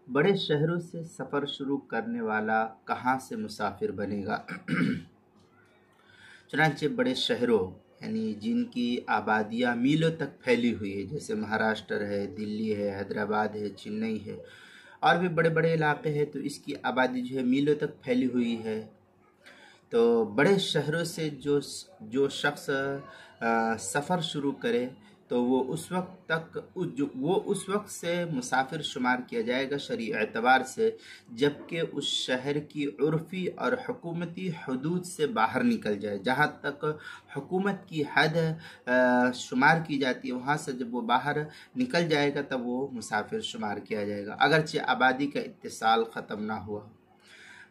بڑے شہروں سے سفر شروع کرنے والا کہاں سے مسافر بنے گا؟ چنانچہ بڑے شہروں یعنی جن کی آبادیاں میلوں تک پھیلی ہوئی ہے، جیسے مہاراشٹر ہے، دلی ہے، حیدرآباد ہے، چنئی ہے، اور بھی بڑے بڑے علاقے ہیں، تو اس کی آبادی جو ہے میلوں تک پھیلی ہوئی ہے۔ تو بڑے شہروں سے جو شخص سفر شروع کرے تو وہ اس وقت سے مسافر شمار کیا جائے گا شرعی اعتبار سے، جبکہ اس شہر کی عرفی اور حکومتی حدود سے باہر نکل جائے۔ جہاں تک حکومت کی حد شمار کی جاتی ہے، وہاں سے جب وہ باہر نکل جائے گا تب وہ مسافر شمار کیا جائے گا، اگرچہ آبادی کا اتصال ختم نہ ہوا۔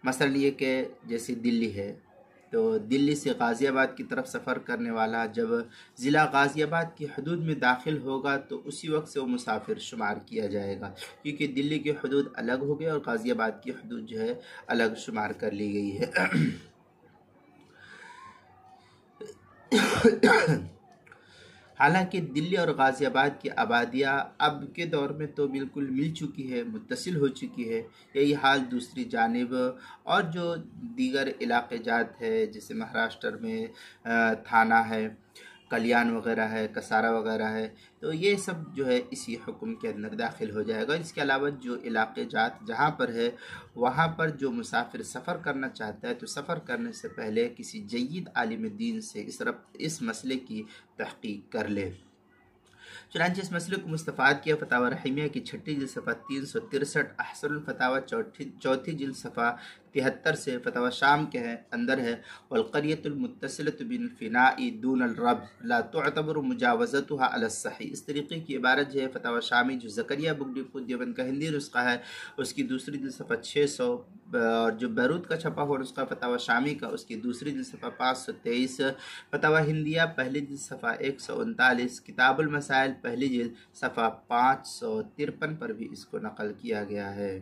مثلا یہ کہ جیسے دلی ہے، تو دلی سے غازی آباد کی طرف سفر کرنے والا جب ضلع غازی آباد کی حدود میں داخل ہوگا تو اسی وقت سے وہ مسافر شمار کیا جائے گا، کیونکہ دلی کی حدود الگ ہو گئی اور غازی آباد کی حدود جو ہے الگ شمار کر لی گئی ہے۔ حالانکہ دلی اور غازی آباد کی آبادیاں اب کے دور میں تو بالکل مل چکی ہے، متصل ہو چکی ہے۔ یہی حال دوسری جانب اور جو دیگر علاقے جات ہے، جیسے مہاراشٹر میں تھانہ ہے، کلیان وغیرہ ہے، کسارا وغیرہ ہے، تو یہ سب جو ہے اسی حکم کے اندر داخل ہو جائے گا۔ اس کے علاوہ جو علاقے جات جہاں پر ہے، وہاں پر جو مسافر سفر کرنا چاہتا ہے تو سفر کرنے سے پہلے کسی جید عالم دین سے اس مسئلے کی تحقیق کر لے۔ چنانچہ اس مسئلے کو مستفاد کیا فتاوی رحیمیہ کی 6 جلد صفحہ 363، احسن الفتاوی 4 جلد صفحہ 73 سے، فتاوی شام کے اندر ہے، والقریۃ المتصلۃ بالفناء دون الرب لا تعتبر مجاوزتها علی الصحیح۔ اس طریقے کی عبارت جو ہے فتاوی شامی جو زکریا بک ڈپو دیوبند کا ہندی نسخہ ہے اس کی دوسری جلد صفحہ 600، اور جو بیروت کا چھپا ہوا نسخہ فتاوی شامی کا اس کی دوسری جلد صفحہ 523، فتاوی ہندیہ پہلی جلد صفحہ 139، کتاب المسائل پہلی جلد صفحہ 553 پر بھی اس کو نقل کیا گیا ہے۔